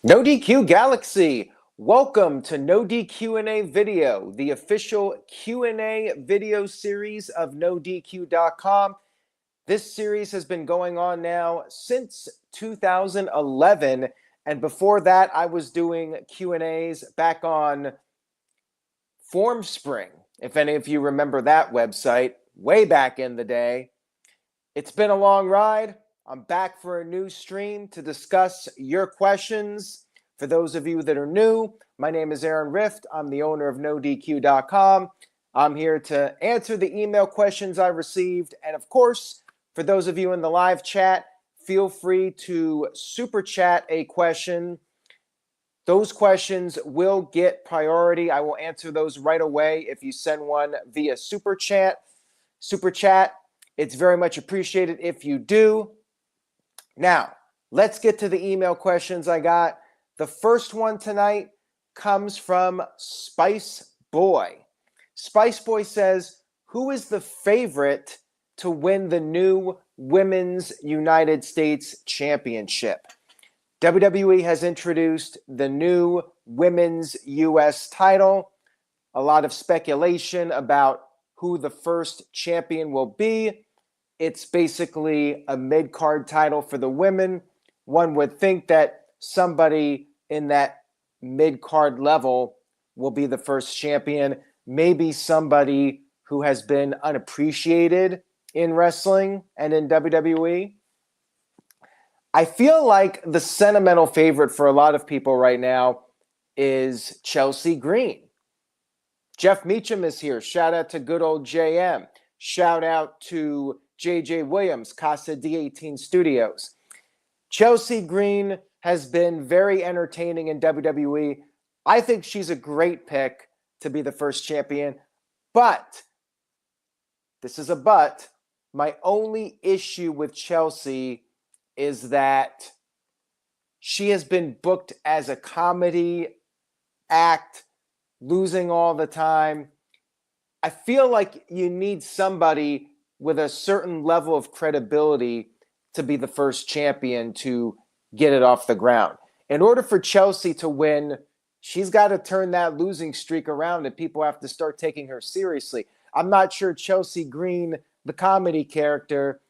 No DQ Galaxy, welcome to No DQ&A Video, the official Q&A video series of NoDQ.com. This series has been going on now since 2011, and before that I was doing Q&As back on FormSpring, if any of you remember that website, way back in the day. It's been a long ride. I'm back for a new stream to discuss your questions. For those of you that are new, my name is Aaron Rift. I'm the owner of NoDQ.com. I'm here to answer the email questions I received. And of course, for those of you in the live chat, feel free to super chat a question. Those questions will get priority. I will answer those right away if you send one via super chat. It's very much appreciated if you do. Now, let's get to the email questions I got. The first one tonight comes from Spice Boy. Spice Boy says, who is the favorite to win the new Women's United States Championship? WWE has introduced the new Women's US title. A lot of speculation about who the first champion will be. It's basically a mid-card title for the women. One would think that somebody in that mid-card level will be the first champion. Maybe somebody who has been unappreciated in wrestling and in WWE. I feel like the sentimental favorite for a lot of people right now is Chelsea Green. Jeff Meacham is here. Shout out to good old JM. Shout out to JJ Williams, Casa D18 Studios. Chelsea Green has been very entertaining in WWE. I think she's a great pick to be the first champion. But, this is a but, my only issue with Chelsea is that she has been booked as a comedy act, losing all the time. I feel like you need somebody with a certain level of credibility to be the first champion to get it off the ground. In order for Chelsea to win, she's got to turn that losing streak around and people have to start taking her seriously. I'm not sure Chelsea Green, the comedy character,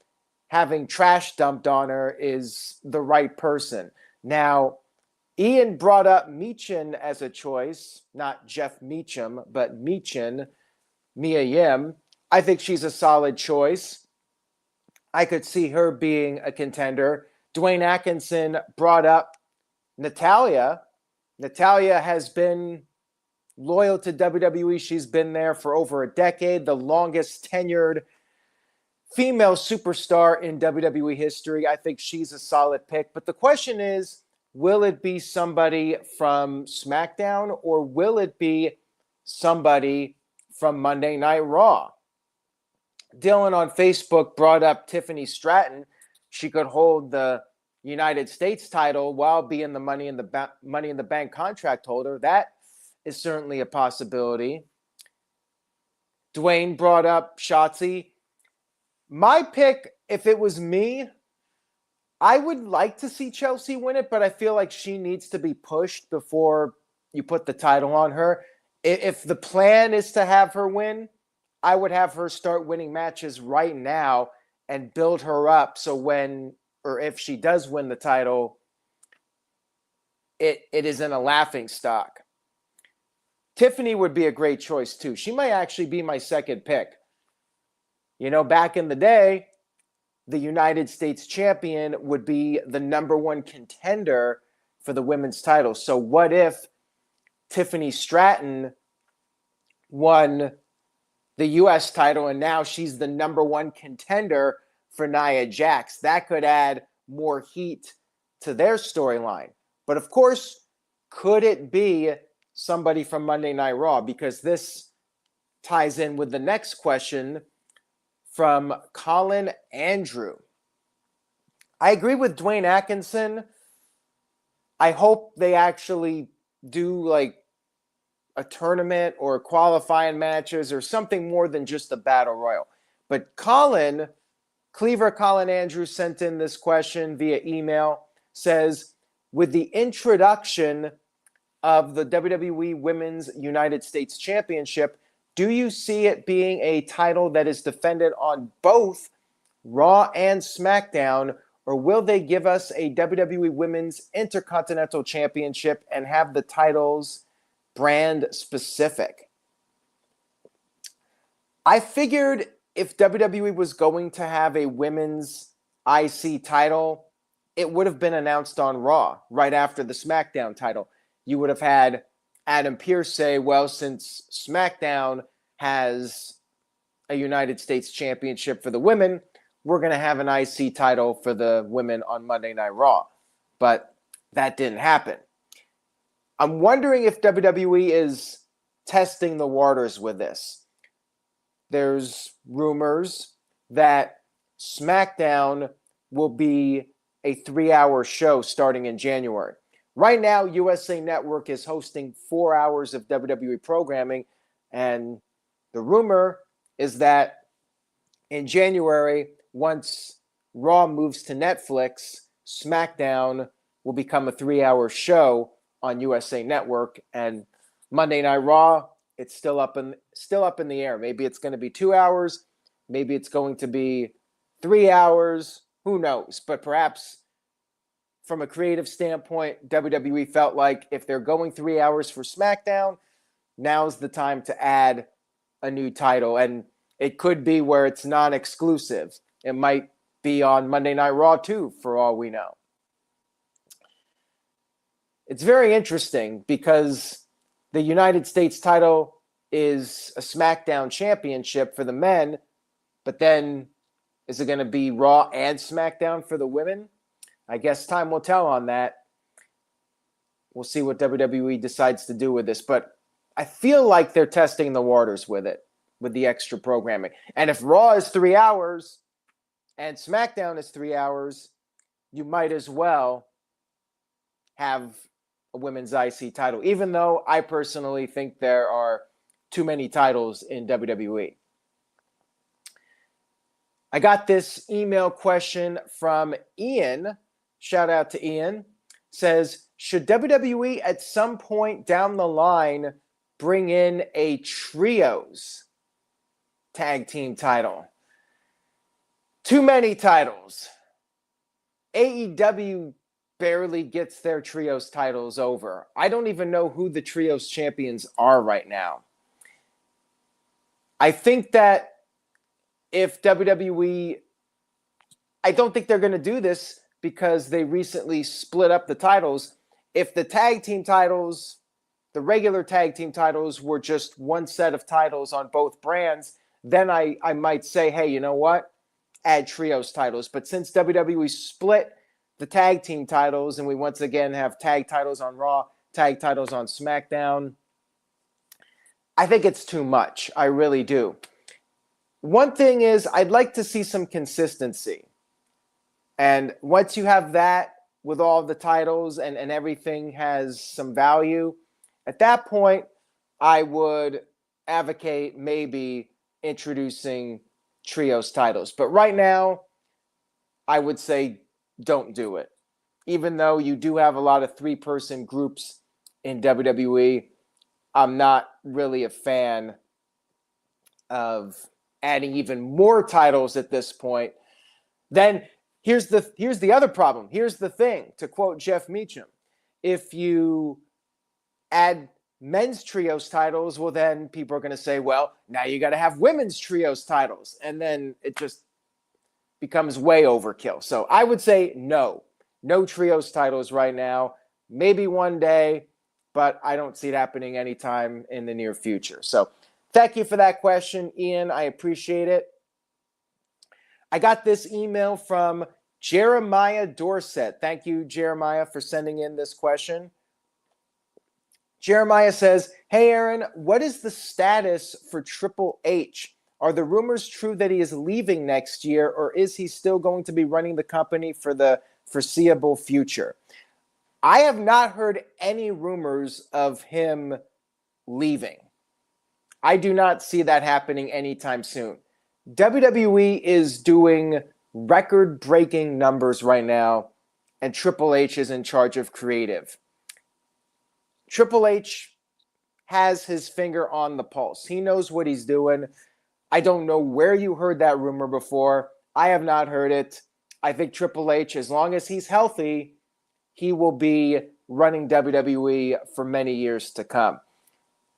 having trash dumped on her is the right person. Now, Ian brought up Meechin as a choice, not Jeff Meacham, but Meechin, Mia Yim. I think she's a solid choice. I could see her being a contender. Dwayne Atkinson brought up Natalya. Natalya has been loyal to WWE. She's been there for over a decade, the longest tenured female superstar in WWE history. I think she's a solid pick. But the question is, will it be somebody from SmackDown or will it be somebody from Monday Night Raw? Dylan on Facebook brought up Tiffany Stratton. She could hold the United States title while being the Money in the Bank contract holder. That is certainly a possibility. Dwayne brought up Shotzi. My pick, if it was me, I would like to see Chelsea win it, but I feel like she needs to be pushed before you put the title on her. If the plan is to have her win, I would have her start winning matches right now and build her up so when, or if she does win the title, it isn't a laughing stock. Tiffany would be a great choice too. She might actually be my second pick. You know, back in the day, the United States champion would be the number one contender for the women's title. So what if Tiffany Stratton won the U.S. title and now she's the number one contender for Nia Jax? That could add more heat to their storyline. But of course, could it be somebody from Monday Night Raw? Because this ties in with the next question from Colin Andrew. I agree with Dwayne Atkinson. I hope they actually do like a tournament or qualifying matches or something more than just a battle royal. But Colin Andrews sent in this question via email, says, with the introduction of the WWE Women's United States Championship, do you see it being a title that is defended on both Raw and SmackDown, or will they give us a WWE Women's Intercontinental Championship and have the titles brand specific? I figured if WWE was going to have a women's IC title, it would have been announced on Raw right after the SmackDown title. You would have had Adam Pearce say, well, since SmackDown has a United States Championship for the women, we're going to have an IC title for the women on Monday Night Raw. But that didn't happen. I'm wondering if WWE is testing the waters with this. There's rumors that SmackDown will be a 3-hour show starting in January. Right now, USA Network is hosting 4 hours of WWE programming, and the rumor is that in January, once Raw moves to Netflix, SmackDown will become a 3-hour show on USA Network, and Monday Night Raw, it's still up in the air. Maybe it's going to be 2 hours, maybe it's going to be 3 hours, who knows? But perhaps from a creative standpoint, WWE felt like if they're going 3 hours for SmackDown, now's the time to add a new title. And it could be where it's non-exclusive. It might be on Monday Night Raw too, for all we know. It's very interesting because the United States title is a SmackDown championship for the men, but then is it going to be Raw and SmackDown for the women? I guess time will tell on that. We'll see what WWE decides to do with this, but I feel like they're testing the waters with it, with the extra programming. And if Raw is 3 hours and SmackDown is 3 hours, you might as well have a women's IC title, even though I personally think there are too many titles in WWE. I got this email question from Ian. Shout out to Ian. Says, should WWE at some point down the line bring in a trios tag team title? Too many titles. AEW barely gets their trios titles over. I don't even know who the trios champions are right now. I think that if WWE, I don't think they're going to do this because they recently split up the titles. If the tag team titles, the regular tag team titles were just one set of titles on both brands, then I might say, hey, you know what? Add trios titles. But since WWE split the tag team titles and we once again have tag titles on Raw, tag titles on SmackDown, I think it's too much. I really do. One thing is I'd like to see some consistency. And once you have that with all the titles and everything has some value, at that point, I would advocate maybe introducing trios titles. But right now, I would say don't do it. Even though you do have a lot of 3-person groups in WWE, I'm not really a fan of adding even more titles at this point. Then here's the other problem. Here's the thing, to quote Jeff Meacham. If you add men's trios titles, well, then people are going to say, well, now you got to have women's trios titles. And then it just becomes way overkill. So I would say no trios titles right now. Maybe one day, but I don't see it happening anytime in the near future. So thank you for that question, Ian. I appreciate it. I got this email from Jeremiah Dorset. Thank you, Jeremiah, for sending in this question. Jeremiah says, hey, Aaron, what is the status for Triple H? Are the rumors true that he is leaving next year, or is he still going to be running the company for the foreseeable future? I have not heard any rumors of him leaving. I do not see that happening anytime soon. WWE is doing record-breaking numbers right now and Triple H is in charge of creative. Triple H has his finger on the pulse. He knows what he's doing. I don't know where you heard that rumor before. I have not heard it. I think Triple H, as long as he's healthy, he will be running WWE for many years to come.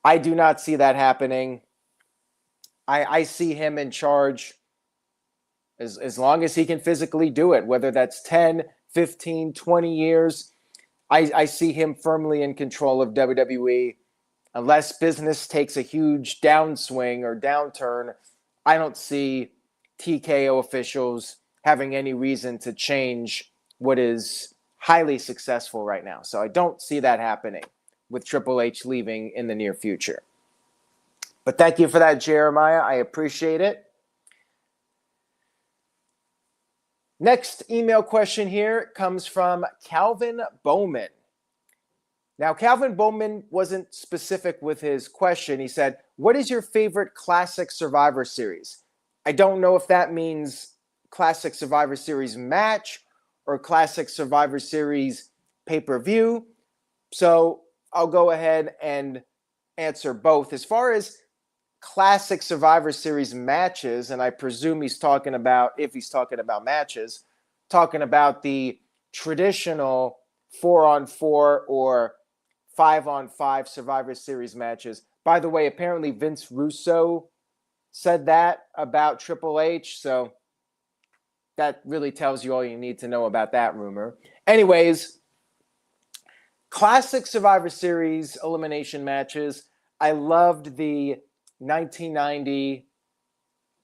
I do not see that happening. I see him in charge as long as he can physically do it, whether that's 10, 15, 20 years. I see him firmly in control of WWE. Unless business takes a huge downswing or downturn, I don't see TKO officials having any reason to change what is highly successful right now. So I don't see that happening with Triple H leaving in the near future. But thank you for that, Jeremiah. I appreciate it. Next email question here comes from Calvin Bowman. Now, Calvin Bowman wasn't specific with his question. He said, what is your favorite classic Survivor Series? I don't know if that means classic Survivor Series match or classic Survivor Series pay-per-view. So I'll go ahead and answer both. As far as classic Survivor Series matches, and I presume he's talking about, if he's talking about matches, talking about the traditional 4-on-4 or 5-on-5 Survivor Series matches. By the way, apparently Vince Russo said that about Triple H, so that really tells you all you need to know about that rumor. Anyways, classic Survivor Series elimination matches. I loved the 1990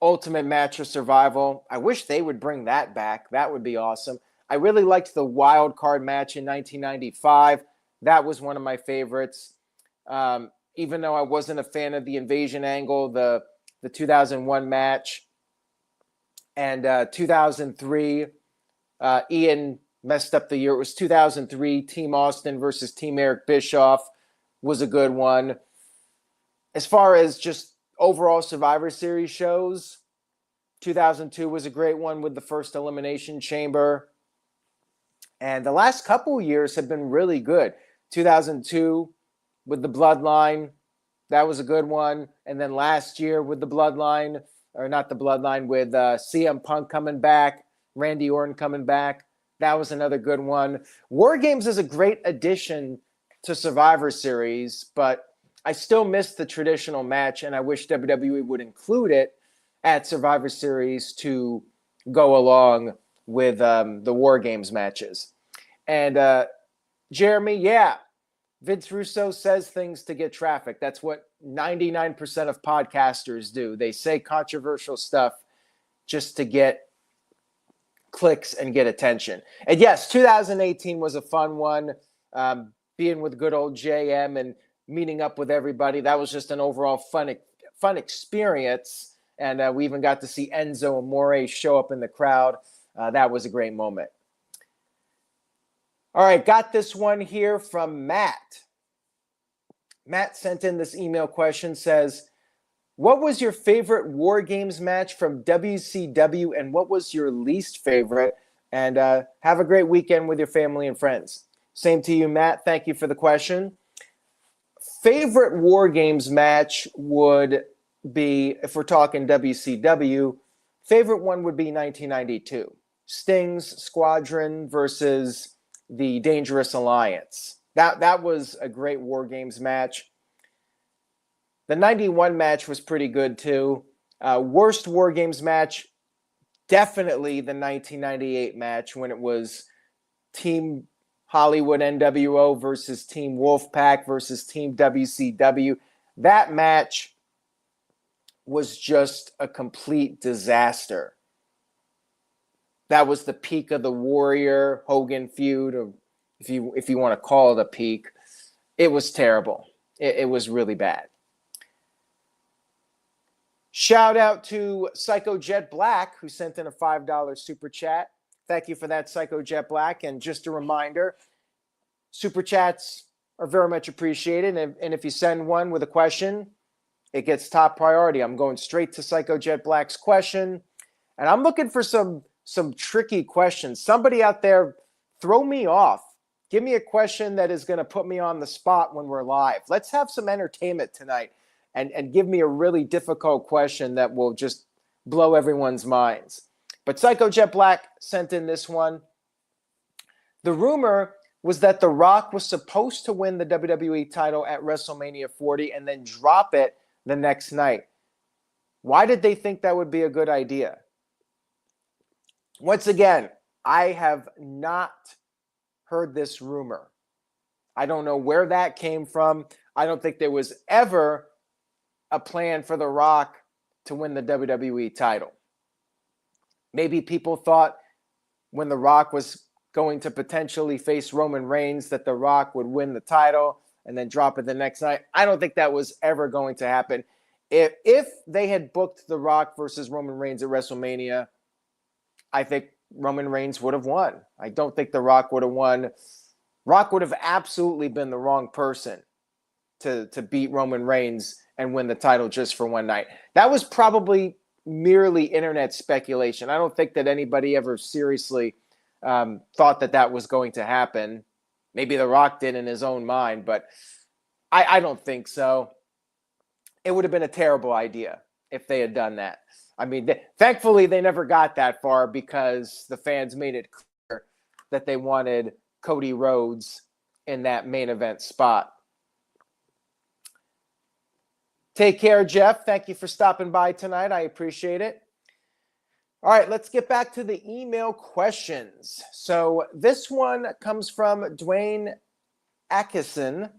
Ultimate Match of Survival. I wish they would bring that back. That would be awesome. I really liked the wild card match in 1995. That was one of my favorites. Even though I wasn't a fan of the invasion angle, the 2001 match, and 2003, Ian messed up the year. It was 2003, Team Austin versus Team Eric Bischoff was a good one. As far as just overall Survivor Series shows, 2002 was a great one with the first Elimination Chamber. And the last couple years have been really good. 2002 with the Bloodline, that was a good one. And then last year with the Bloodline, or not the Bloodline, with CM Punk coming back, Randy Orton coming back, that was another good one. War Games is a great addition to Survivor Series, but I still miss the traditional match, and I wish WWE would include it at Survivor Series to go along with the War Games matches. And Jeremy, yeah, Vince Russo says things to get traffic. That's what 99% of podcasters do. They say controversial stuff just to get clicks and get attention. And yes, 2018 was a fun one. Being with good old JM and meeting up with everybody, that was just an overall fun experience. And we even got to see Enzo Amore show up in the crowd. That was a great moment. All right, got this one here from Matt. Matt sent in this email question, says, what was your favorite War Games match from WCW and what was your least favorite? And have a great weekend with your family and friends. Same to you, Matt. Thank you for the question. Favorite War Games match would be, if we're talking WCW, favorite one would be 1992. Sting's Squadron versus the Dangerous Alliance. That was a great War Games match. The 91 match was pretty good too. Worst War Games match, definitely the 1998 match when it was Team Hollywood NWO versus Team Wolfpack versus Team WCW. That match was just a complete disaster. That was the peak of the Warrior Hogan feud, or if you want to call it a peak. It was terrible. It was really bad. Shout out to Psycho Jet Black, who sent in a $5 super chat. Thank you for that, Psycho Jet Black. And just a reminder, super chats are very much appreciated. And if you send one with a question, it gets top priority. I'm going straight to Psycho Jet Black's question. And I'm looking for some tricky questions. Somebody out there throw me off. Give me a question that is going to put me on the spot when we're live. Let's have some entertainment tonight and give me a really difficult question that will just blow everyone's minds. But Psycho Jet Black sent in this one. The rumor was that The Rock was supposed to win the WWE title at WrestleMania 40 and then drop it the next night. Why did they think that would be a good idea? Once again, I have not heard this rumor. I don't know where that came from. I don't think there was ever a plan for The Rock to win the WWE title. Maybe people thought when The Rock was going to potentially face Roman Reigns that The Rock would win the title and then drop it the next night. I don't think that was ever going to happen. If they had booked The Rock versus Roman Reigns at WrestleMania, I think Roman Reigns would have won. I don't think The Rock would have won. Rock would have absolutely been the wrong person to beat Roman Reigns and win the title just for one night. That was probably merely internet speculation. I don't think that anybody ever seriously thought that was going to happen. Maybe The Rock did in his own mind, but I don't think so. It would have been a terrible idea if they had done that. I mean, thankfully, they never got that far because the fans made it clear that they wanted Cody Rhodes in that main event spot. Take care, Jeff. Thank you for stopping by tonight. I appreciate it. All right, let's get back to the email questions. So this one comes from Dwayne Atkinson,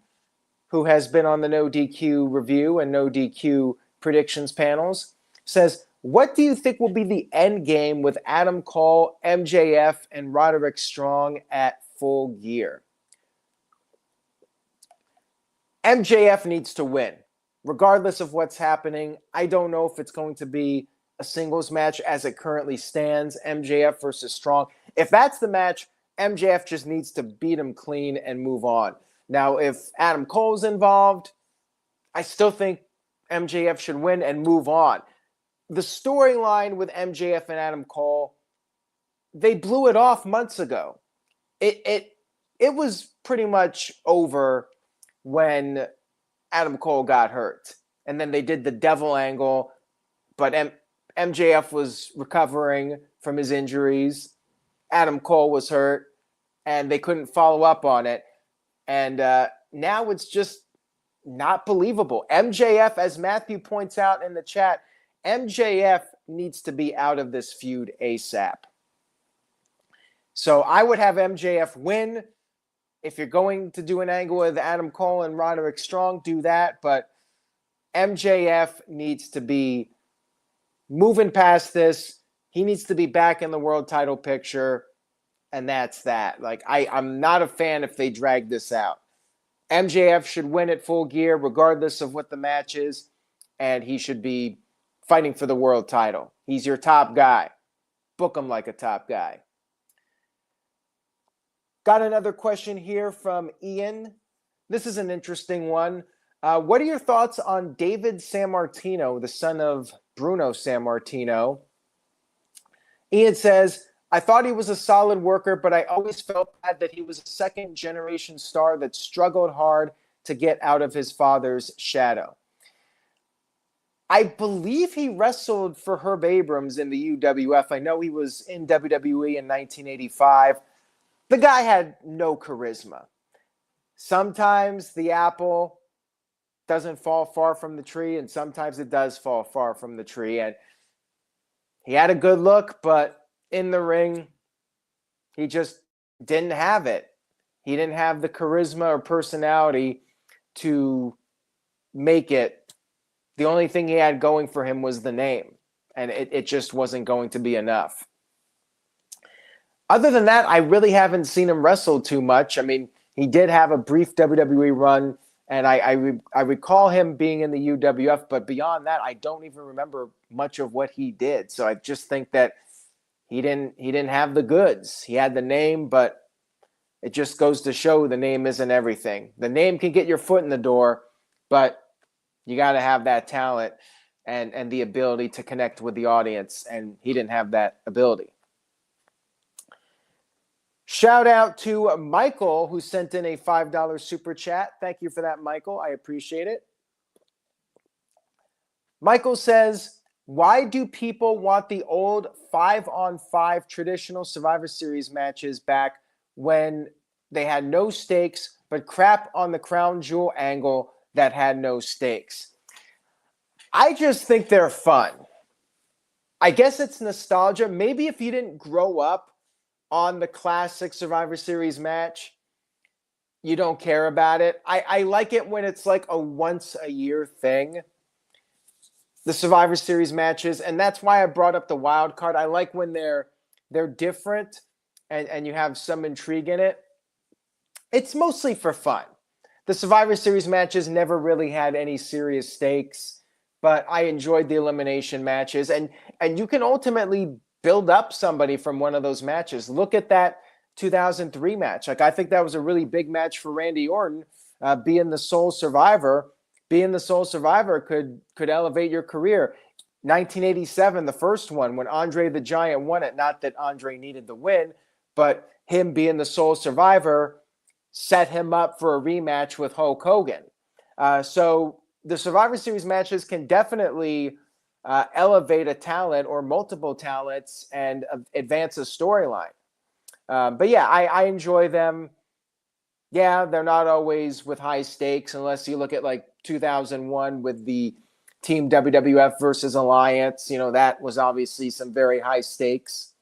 who has been on the No DQ review and No DQ predictions panels. Says, what do you think will be the end game with Adam Cole, MJF, and Roderick Strong at Full Gear? MJF needs to win. Regardless of what's happening, I don't know if it's going to be a singles match as it currently stands, MJF versus Strong. If that's the match, MJF just needs to beat him clean and move on. Now, if Adam Cole's involved, I still think MJF should win and move on. The storyline with MJF and Adam Cole, they blew it off months ago. It was pretty much over when Adam Cole got hurt. And then they did the devil angle, but MJF was recovering from his injuries. Adam Cole was hurt, and they couldn't follow up on it. And now it's just not believable. MJF, as Matthew points out in the chat, MJF needs to be out of this feud ASAP. So I would have MJF win. If you're going to do an angle with Adam Cole and Roderick Strong, do that. But MJF needs to be moving past this. He needs to be back in the world title picture. And that's that. Like, I'm not a fan if they drag this out. MJF should win at Full Gear regardless of what the match is. And he should be fighting for the world title. He's your top guy. Book him like a top guy. Got another question here from Ian. This is an interesting one. What are your thoughts on David Sammartino, the son of Bruno Sammartino? Ian says, I thought he was a solid worker, but I always felt bad that he was a second-generation star that struggled hard to get out of his father's shadow. I believe he wrestled for Herb Abrams in the UWF. I know he was in WWE in 1985. The guy had no charisma. Sometimes the apple doesn't fall far from the tree, and sometimes it does fall far from the tree. And he had a good look, but in the ring, he just didn't have it. He didn't have the charisma or personality to make it. The only thing he had going for him was the name, and it just wasn't going to be enough. Other than that, I really haven't seen him wrestle too much. I mean, he did have a brief WWE run, and I recall him being in the UWF, but beyond that, I don't even remember much of what he did. So I just think that he didn't have the goods. He had the name, but it just goes to show the name isn't everything. The name can get your foot in the door, but you got to have that talent and the ability to connect with the audience, and he didn't have that ability. Shout out to Michael, who sent in a $5 super chat. Thank you for that, Michael. I appreciate it. Michael says, why do people want the old 5-on-5 traditional Survivor Series matches back when they had no stakes, but crap on the crown jewel angle that had no stakes? I just think they're fun. I guess it's nostalgia. Maybe if you didn't grow up on the classic Survivor Series match, you don't care about it. I like it when it's like a once-a-year thing, the Survivor Series matches, and that's why I brought up the wild card. I like when they're different and you have some intrigue in it. It's mostly for fun. The Survivor Series matches never really had any serious stakes, but I enjoyed the elimination matches, and you can ultimately build up somebody from one of those matches. Look at that 2003 match. Like, I think that was a really big match for Randy Orton. Being the sole survivor could elevate your career. 1987, the first one, when Andre the Giant won it. Not that Andre needed the win, but him being the sole survivor set him up for a rematch with Hulk Hogan. So the Survivor Series matches can definitely elevate a talent or multiple talents and advance a storyline. But yeah, I enjoy them. Yeah, they're not always with high stakes unless you look at like 2001 with the Team WWF versus Alliance. You know, that was obviously some very high stakes.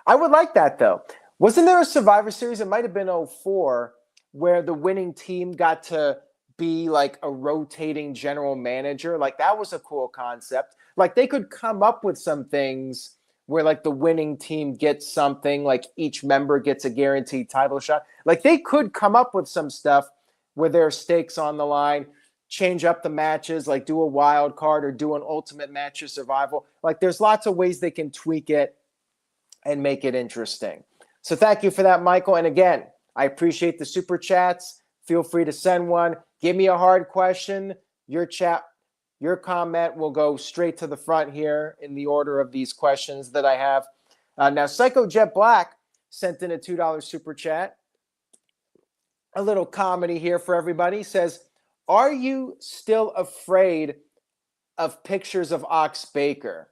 I would like that, though. Wasn't there a Survivor Series? It might have been 2004 where the winning team got to be like a rotating general manager. Like, that was a cool concept. Like, they could come up with some things where like the winning team gets something, like each member gets a guaranteed title shot. Like, they could come up with some stuff where there are stakes on the line, change up the matches, like do a wild card or do an ultimate match of survival. Like, there's lots of ways they can tweak it and make it interesting. So thank you for that, Michael. And again, I appreciate the super chats. Feel free to send one. Give me a hard question. Your comment will go straight to the front here in the order of these questions that I have. Now, Psycho Jet Black sent in a $2 super chat. A little comedy here for everybody. Says, are you still afraid of pictures of Ox Baker?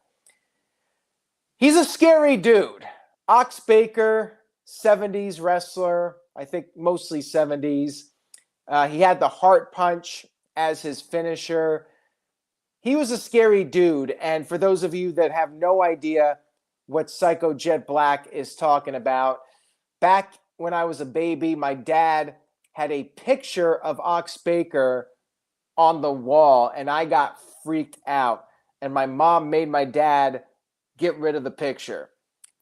He's a scary dude. Ox Baker, 70s wrestler, I think mostly 70s. He had the heart punch as his finisher. He was a scary dude. And for those of you that have no idea what Psycho Jet Black is talking about, back when I was a baby, my dad had a picture of Ox Baker on the wall, and I got freaked out. And my mom made my dad get rid of the picture.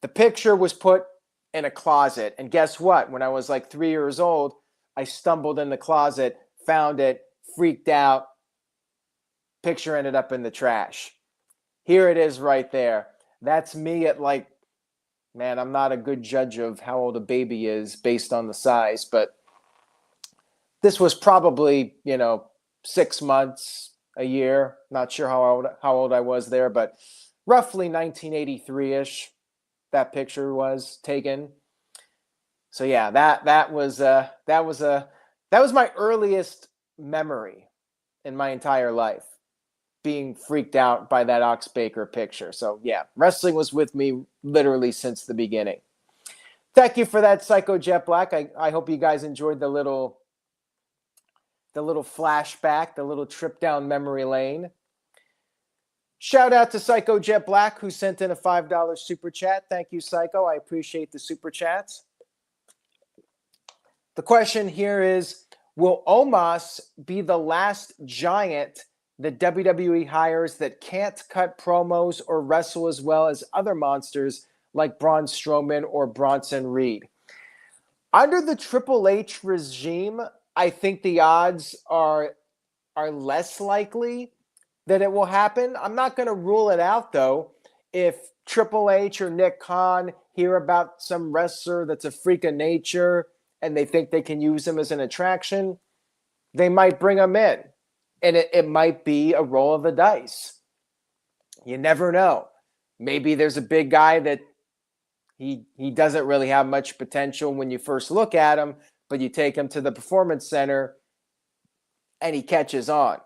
The picture was put in a closet. And guess what? When I was like 3 years old, I stumbled in the closet, found it, freaked out. Picture ended up in the trash. Here it is right there. That's me at like, man, I'm not a good judge of how old a baby is based on the size, but this was probably, 6 months, a year. Not sure how old I was there, but roughly 1983-ish. That picture was taken. So yeah, that was my earliest memory in my entire life, being freaked out by that Ox Baker picture. So yeah, wrestling was with me literally since the beginning. Thank you for that, Psycho Jet Black. I hope you guys enjoyed the little flashback, the little trip down memory lane. Shout out to Psycho Jet Black, who sent in a $5 super chat. Thank you, Psycho. I appreciate the super chats. The question here is, will Omos be the last giant that WWE hires that can't cut promos or wrestle as well as other monsters like Braun Strowman or Bronson Reed? Under the Triple H regime, I think the odds are less likely that it will happen. I'm not going to rule it out, though. If Triple H or Nick Khan hear about some wrestler that's a freak of nature and they think they can use him as an attraction, they might bring him in. And it might be a roll of the dice. You never know. Maybe there's a big guy that He doesn't really have much potential when you first look at him, but you take him to the Performance Center and he catches on.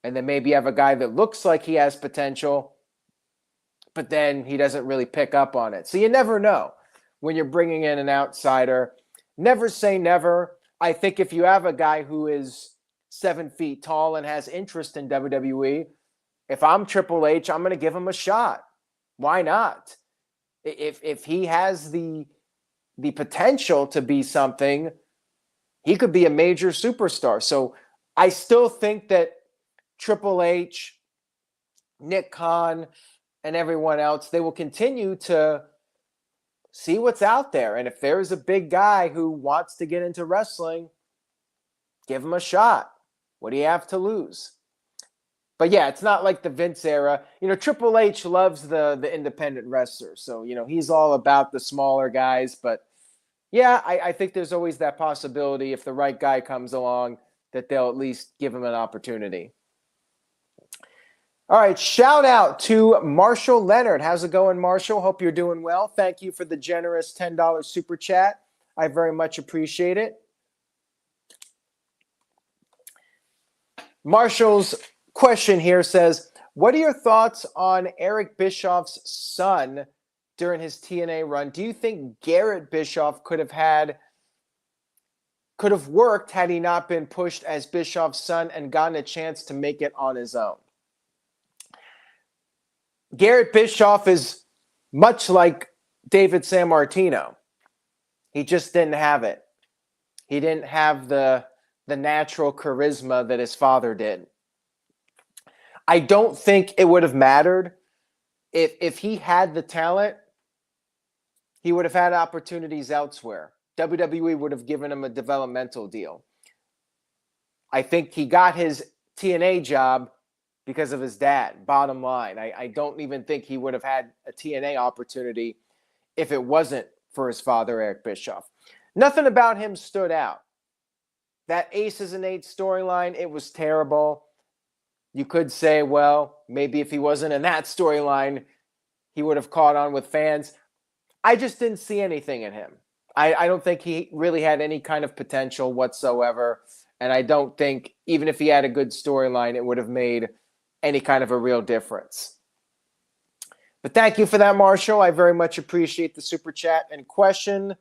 And then maybe you have a guy that looks like he has potential, but then he doesn't really pick up on it. So you never know when you're bringing in an outsider. Never say never. I think if you have a guy who is 7 feet tall and has interest in WWE, if I'm Triple H, I'm going to give him a shot. Why not? If he has the potential to be something, he could be a major superstar. So I still think that Triple H, Nick Khan, and everyone else, they will continue to see what's out there. And if there's a big guy who wants to get into wrestling, give him a shot. What do you have to lose? But yeah, it's not like the Vince era. Triple H loves the independent wrestlers. So, he's all about the smaller guys. But yeah, I think there's always that possibility if the right guy comes along that they'll at least give him an opportunity. All right, shout out to Marshall Leonard. How's it going, Marshall? Hope you're doing well. Thank you for the generous $10 super chat. I very much appreciate it. Marshall's question here says, what are your thoughts on Eric Bischoff's son during his TNA run? Do you think Garrett Bischoff could have worked had he not been pushed as Bischoff's son and gotten a chance to make it on his own? Garrett Bischoff is much like David Sammartino. He just didn't have it. He didn't have the natural charisma that his father did. I don't think it would have mattered if he had the talent. He would have had opportunities elsewhere. WWE would have given him a developmental deal. I think he got his TNA job because of his dad, bottom line. I don't even think he would have had a TNA opportunity if it wasn't for his father, Eric Bischoff. Nothing about him stood out. That Aces and Eights storyline, it was terrible. You could say, well, maybe if he wasn't in that storyline, he would have caught on with fans. I just didn't see anything in him. I don't think he really had any kind of potential whatsoever. And I don't think, even if he had a good storyline, it would have made any kind of a real difference. But thank you for that, Marshall. I very much appreciate the super chat and question.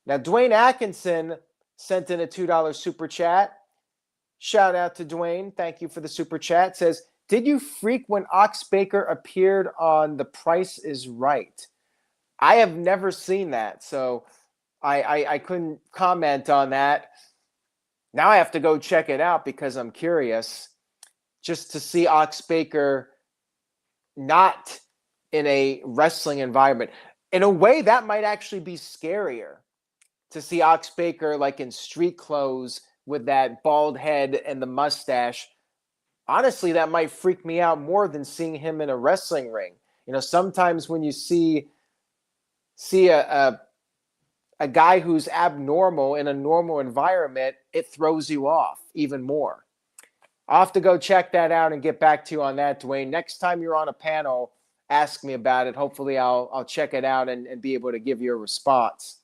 Now, Dwayne Atkinson sent in a $2 super chat. Shout out to Dwayne. Thank you for the super chat. Says, did you freak when Ox Baker appeared on The Price is Right? I have never seen that, so I couldn't comment on that. Now I have to go check it out because I'm curious just to see Ox Baker not in a wrestling environment. In a way, that might actually be scarier to see Ox Baker like in street clothes with that bald head and the mustache. Honestly, that might freak me out more than seeing him in a wrestling ring. Sometimes when you see a guy who's abnormal in a normal environment, it throws you off even more. I'll have to go check that out and get back to you on that, Dwayne. Next time you're on a panel, ask me about it. Hopefully I'll check it out and be able to give you a response.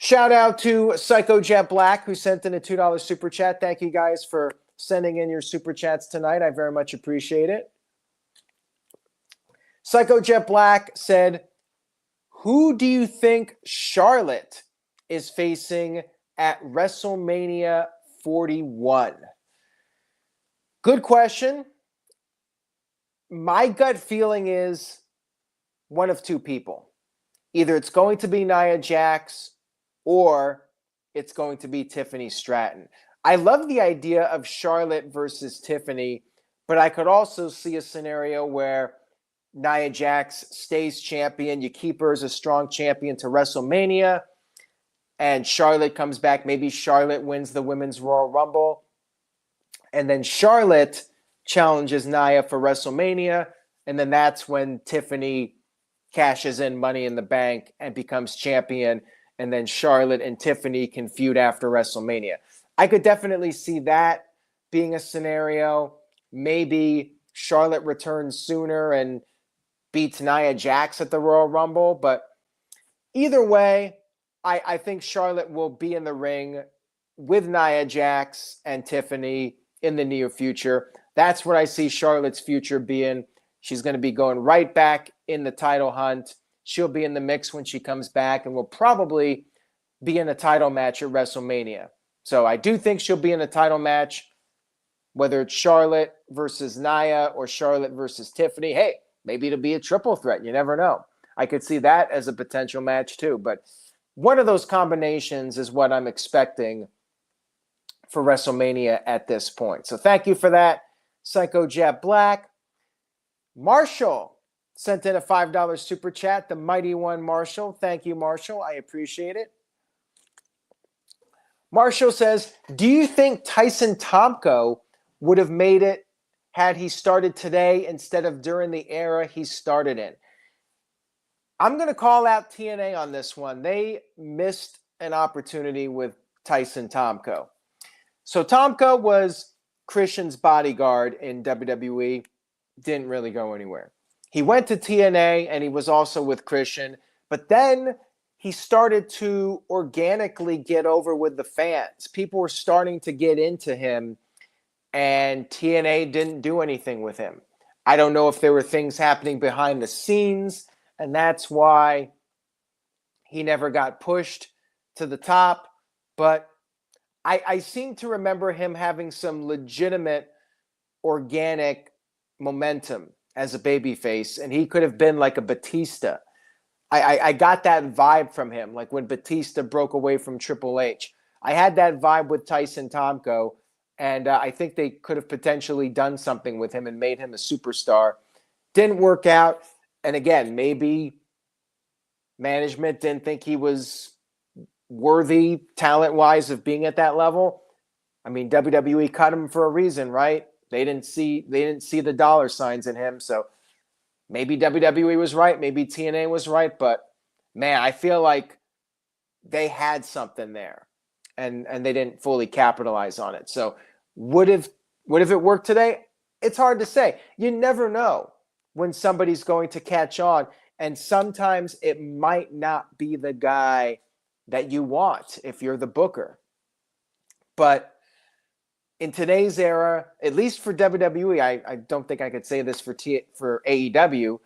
Shout out to Psycho Jet Black, who sent in a $2 super chat. Thank you guys for sending in your super chats tonight. I very much appreciate it. Psycho Jet Black said, who do you think Charlotte is facing at WrestleMania 41? Good question. My gut feeling is one of two people. Either it's going to be Nia Jax or it's going to be Tiffany Stratton. I love the idea of Charlotte versus Tiffany, but I could also see a scenario where Nia Jax stays champion. You keep her as a strong champion to WrestleMania, and Charlotte comes back. Maybe Charlotte wins the Women's Royal Rumble, and then Charlotte challenges Nia for WrestleMania, and then that's when Tiffany cashes in Money in the Bank and becomes champion, and then Charlotte and Tiffany can feud after WrestleMania. I could definitely see that being a scenario. Maybe Charlotte returns sooner and beats Nia Jax at the Royal Rumble. But either way, I think Charlotte will be in the ring with Nia Jax and Tiffany in the near future. That's what I see Charlotte's future being. She's going to be going right back in the title hunt. She'll be in the mix when she comes back and will probably be in a title match at WrestleMania. So I do think she'll be in a title match, whether it's Charlotte versus Nia or Charlotte versus Tiffany. Hey, maybe it'll be a triple threat. You never know. I could see that as a potential match too. But one of those combinations is what I'm expecting for WrestleMania at this point. So thank you for that, Psycho Jet Black. Marshall sent in a $5 super chat, the mighty one, Marshall. Thank you, Marshall. I appreciate it. Marshall says, do you think Tyson Tomko would have made it had he started today instead of during the era he started in? I'm going to call out TNA on this one. They missed an opportunity with Tyson Tomko. So Tomko was Christian's bodyguard in WWE. Didn't really go anywhere. He went to TNA and he was also with Christian. But then he started to organically get over with the fans. People were starting to get into him, and TNA didn't do anything with him. I don't know if there were things happening behind the scenes, and that's why he never got pushed to the top. But I seem to remember him having some legitimate organic momentum as a babyface, and he could have been like a Batista. I got that vibe from him, like when Batista broke away from Triple H. I had that vibe with Tyson Tomko, and I think they could have potentially done something with him and made him a superstar. Didn't work out, and again, maybe management didn't think he was worthy, talent-wise, of being at that level. I mean, WWE cut him for a reason, right? They didn't see the dollar signs in him, so maybe WWE was right, maybe TNA was right, but man, I feel like they had something there, and they didn't fully capitalize on it. So would have it worked today? It's hard to say. You never know when somebody's going to catch on, and sometimes it might not be the guy that you want if you're the booker. But in today's era, at least for WWE, I don't think I could say this for AEW,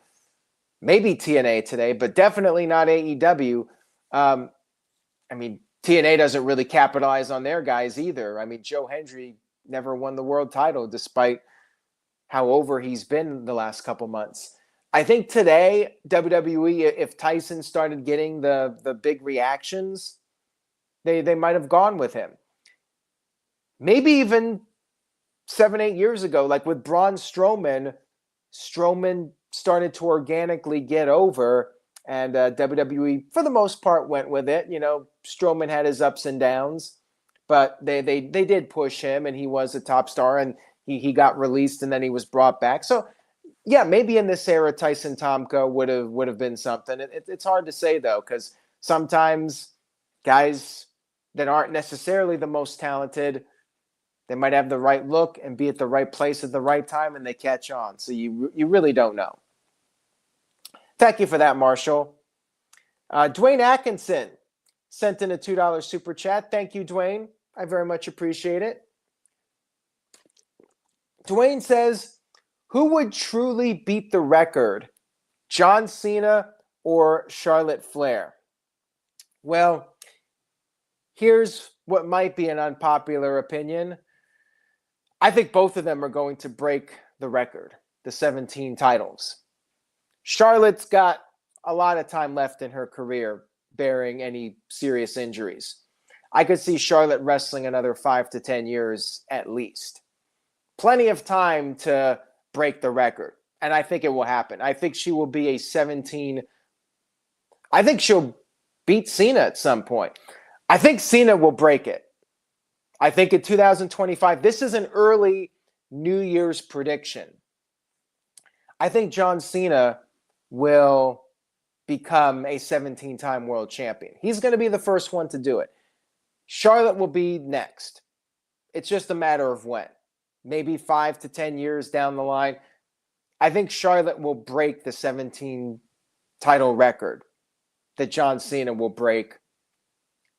maybe TNA today, but definitely not AEW. I mean, TNA doesn't really capitalize on their guys either. I mean, Joe Hendry never won the world title despite how over he's been the last couple months. I think today, WWE, if Tyson started getting the big reactions, they might have gone with him. Maybe even 7-8 years ago, like with Braun Strowman started to organically get over, and WWE, for the most part, went with it. You know, Strowman had his ups and downs, but they did push him, and he was a top star, and he got released, and then he was brought back. So, yeah, maybe in this era, Tyson Tomko would have been something. It's hard to say, though, because sometimes guys that aren't necessarily the most talented, they might have the right look and be at the right place at the right time, and they catch on. So you really don't know. Thank you for that, Marshall. Dwayne Atkinson sent in a $2 super chat. Thank you, Dwayne. I very much appreciate it. Dwayne says, who would truly beat the record, John Cena or Charlotte Flair? Well, here's what might be an unpopular opinion. I think both of them are going to break the record, the 17 titles. Charlotte's got a lot of time left in her career, bearing any serious injuries. I could see Charlotte wrestling another 5 to 10 years at least. Plenty of time to break the record, and I think it will happen. I think she will be a 17. I think she'll beat Cena at some point. I think Cena will break it. I think in 2025, this is an early New Year's prediction. I think John Cena will become a 17-time world champion. He's going to be the first one to do it. Charlotte will be next. It's just a matter of when. Maybe 5 to 10 years down the line. I think Charlotte will break the 17 title record that John Cena will break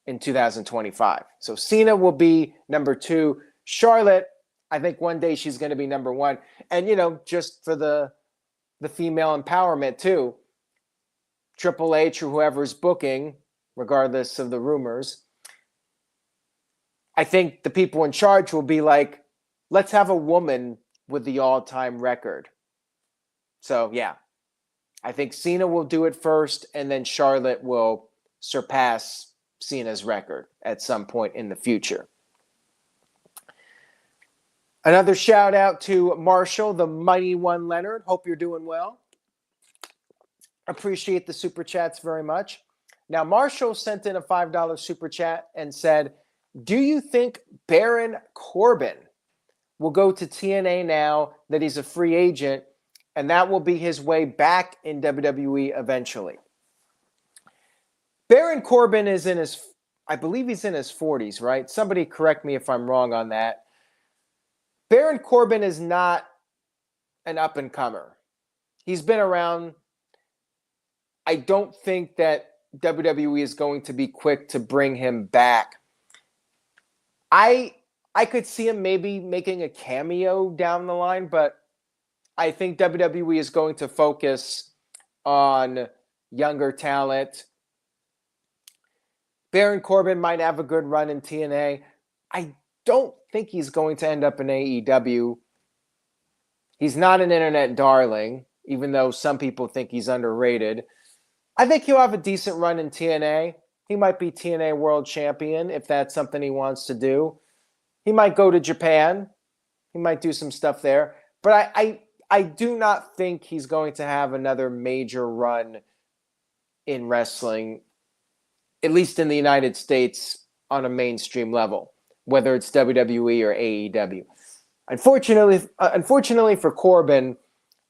in 2025. So Cena will be number 2. Charlotte, I think one day she's going to be number 1. And, just for the female empowerment too, Triple H or whoever's booking, regardless of the rumors, I think the people in charge will be like, let's have a woman with the all-time record. So, yeah, I think Cena will do it first, and then Charlotte will surpass Cena's record at some point in the future. Another shout out to Marshall, the mighty one Leonard. Hope you're doing well. Appreciate the super chats very much. Now, Marshall sent in a $5 super chat and said, do you think Baron Corbin will go to TNA now that he's a free agent, and that will be his way back in WWE eventually? Baron Corbin is I believe he's in his 40s, right? Somebody correct me if I'm wrong on that. Baron Corbin is not an up-and-comer. He's been around. I don't think that WWE is going to be quick to bring him back. I could see him maybe making a cameo down the line, but I think WWE is going to focus on younger talent. Baron Corbin might have a good run in TNA. I don't think he's going to end up in AEW. He's not an internet darling, even though some people think he's underrated. I think he'll have a decent run in TNA. He might be TNA World Champion if that's something he wants to do. He might go to Japan. He might do some stuff there. But I do not think he's going to have another major run in wrestling, at least in the United States, on a mainstream level, whether it's WWE or AEW. Unfortunately for Corbin,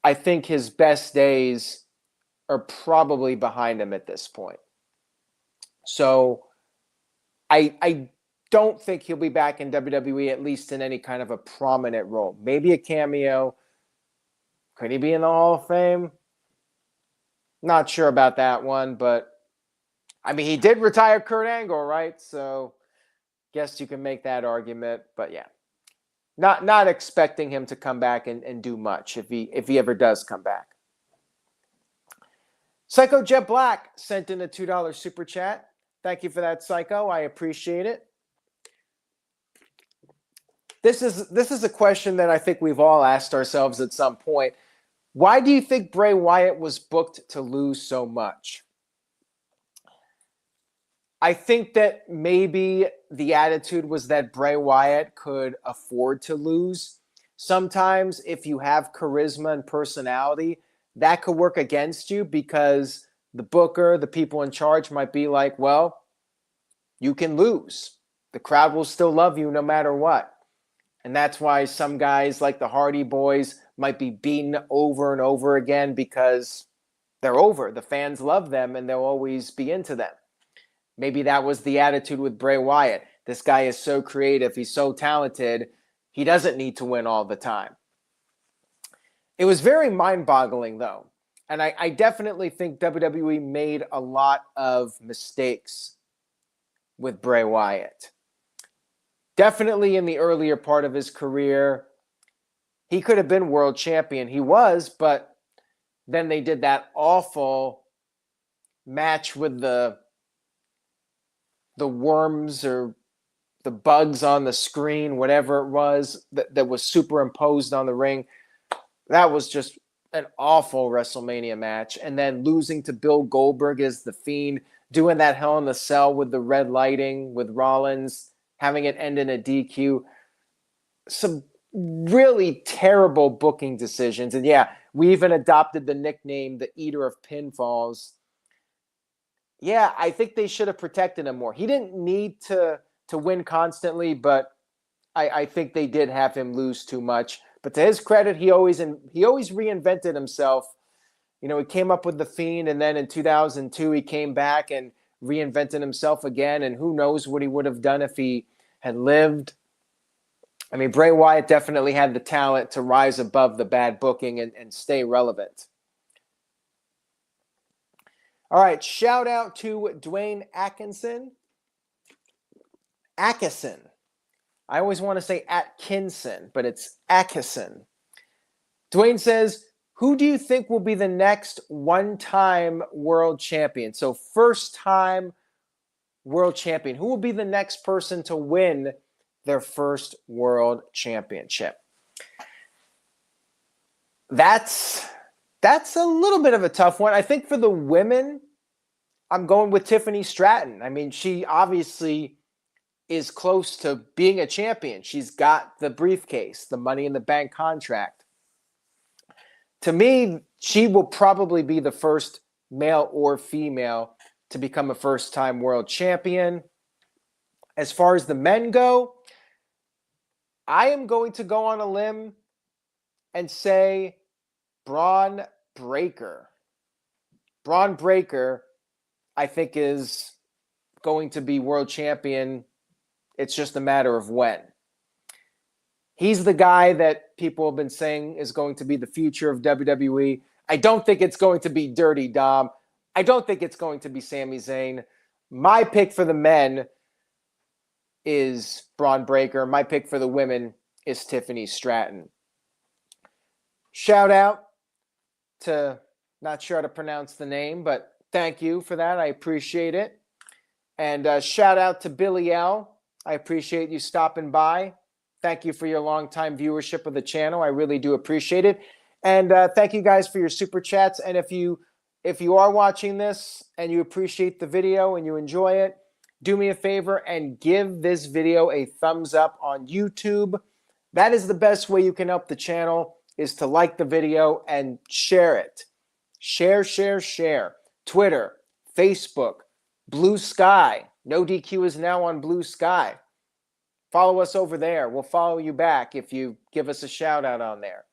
I think his best days are probably behind him at this point. So I don't think he'll be back in WWE, at least in any kind of a prominent role. Maybe a cameo. Could he be in the Hall of Fame? Not sure about that one, but I mean, he did retire Kurt Angle, right? So guess you can make that argument. But yeah, not expecting him to come back and do much if he ever does come back. Psycho Jet Black sent in a $2 super chat. Thank you for that, Psycho. I appreciate it. This is a question that I think we've all asked ourselves at some point. Why do you think Bray Wyatt was booked to lose so much? I think that maybe the attitude was that Bray Wyatt could afford to lose. Sometimes if you have charisma and personality, that could work against you because the booker, the people in charge might be like, well, you can lose. The crowd will still love you no matter what. And that's why some guys like the Hardy Boys might be beaten over and over again because they're over. The fans love them and they'll always be into them. Maybe that was the attitude with Bray Wyatt. This guy is so creative. He's so talented. He doesn't need to win all the time. It was very mind-boggling, though. And I definitely think WWE made a lot of mistakes with Bray Wyatt. Definitely in the earlier part of his career, he could have been world champion. He was, but then they did that awful match with the worms or the bugs on the screen, whatever it was, that was superimposed on the ring. That was just an awful WrestleMania match. And then losing to Bill Goldberg as The Fiend, doing that Hell in the Cell with the red lighting with Rollins, having it end in a DQ. Some really terrible booking decisions. And yeah, we even adopted the nickname, the Eater of Pinfalls. Yeah, I think they should have protected him more. He didn't need to win constantly, but I think they did have him lose too much. But to his credit, he always reinvented himself. You know, he came up with The Fiend, and then in 2002, he came back and reinvented himself again. And who knows what he would have done if he had lived. I mean, Bray Wyatt definitely had the talent to rise above the bad booking and stay relevant. All right, shout out to Dwayne Atkinson. I always want to say Atkinson, but it's Atkinson. Dwayne says, who do you think will be the next one-time world champion? So first-time world champion. Who will be the next person to win their first world championship? That's a little bit of a tough one. I think for the women, I'm going with Tiffany Stratton. I mean, she obviously is close to being a champion. She's got the briefcase, the Money in the Bank contract. To me, she will probably be the first male or female to become a first-time world champion. As far as the men go, I am going to go on a limb and say Braun Breaker. Braun Breaker, I think, is going to be world champion. It's just a matter of when. He's the guy that people have been saying is going to be the future of WWE. I don't think it's going to be Dirty Dom. I don't think it's going to be Sami Zayn. My pick for the men is Braun Breaker. My pick for the women is Tiffany Stratton. Shout out to, not sure how to pronounce the name, but thank you for that. I appreciate it. And shout out to Billy L. I appreciate you stopping by. Thank you for your longtime viewership of the channel. I really do appreciate it. And thank you guys for your super chats. And if you are watching this and you appreciate the video and you enjoy it, do me a favor and give this video a thumbs up on YouTube. That is the best way you can help the channel, is to like the video and share it. Share, share, share. Twitter, Facebook, Blue Sky. NoDQ is now on Blue Sky. Follow us over there. We'll follow you back if you give us a shout out on there.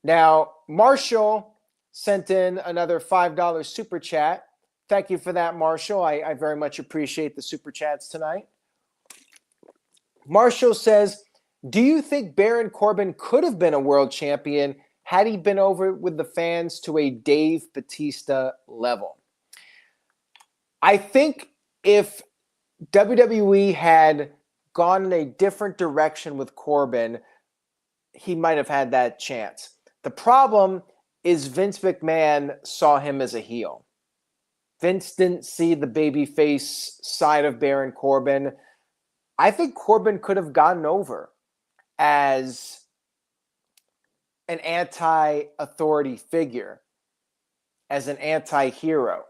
Now, Marshall sent in another $5 super chat. Thank you for that, Marshall. I very much appreciate the super chats tonight. Marshall says, do you think Baron Corbin could have been a world champion had he been over with the fans to a Dave Bautista level? I think if WWE had gone in a different direction with Corbin, he might have had that chance. The problem is Vince McMahon saw him as a heel. Vince didn't see the babyface side of Baron Corbin. I think Corbin could have gotten over as an anti-authority figure, as an anti-hero.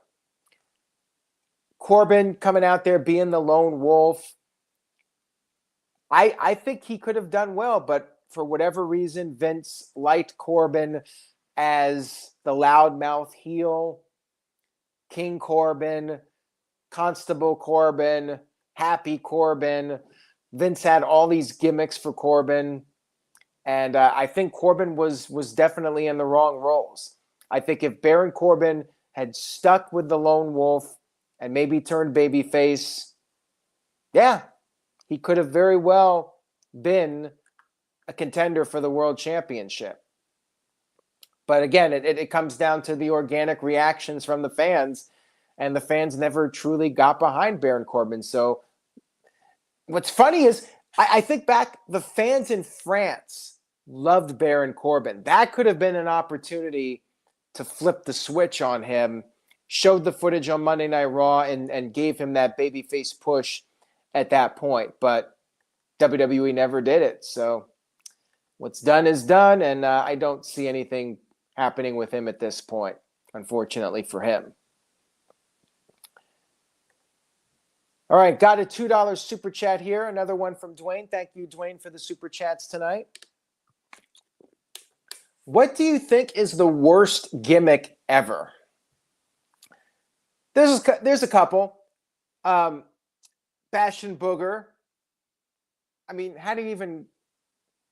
Corbin coming out there being the lone wolf, I think he could have done well, but for whatever reason, Vince liked Corbin as the loudmouth heel, King Corbin, Constable Corbin, Happy Corbin. Vince had all these gimmicks for Corbin, and I think Corbin was definitely in the wrong roles. I think if Baron Corbin had stuck with the lone wolf and maybe turned babyface, yeah, he could have very well been a contender for the world championship. But again, it comes down to the organic reactions from the fans, and the fans never truly got behind Baron Corbin. So what's funny is I think back, the fans in France loved Baron Corbin. That could have been an opportunity to flip the switch on him, showed the footage on Monday Night Raw and gave him that babyface push at that point. But WWE never did it. So what's done is done, and I don't see anything happening with him at this point, unfortunately for him. All right, got a $2 super chat here. Another one from Dwayne. Thank you, Dwayne, for the super chats tonight. What do you think is the worst gimmick ever? There's a couple. Bastion Booger. I mean, how do you even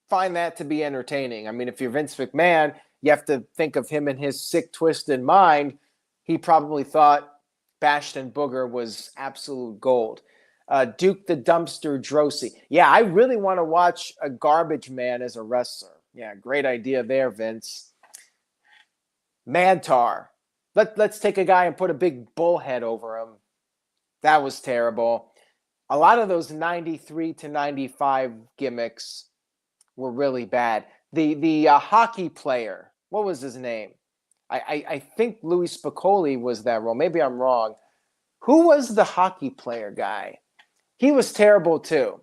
find that to be entertaining? I mean, if you're Vince McMahon, you have to think of him in his sick, twisted mind. He probably thought Bastion Booger was absolute gold. Duke the Dumpster Drosy. Yeah, I really want to watch a garbage man as a wrestler. Yeah, great idea there, Vince. Mantar. Let's take a guy and put a big bullhead over him. That was terrible. A lot of those 93 to 95 gimmicks were really bad. The hockey player, what was his name? I think Louis Spicolli was that role. Maybe I'm wrong. Who was the hockey player guy? He was terrible too.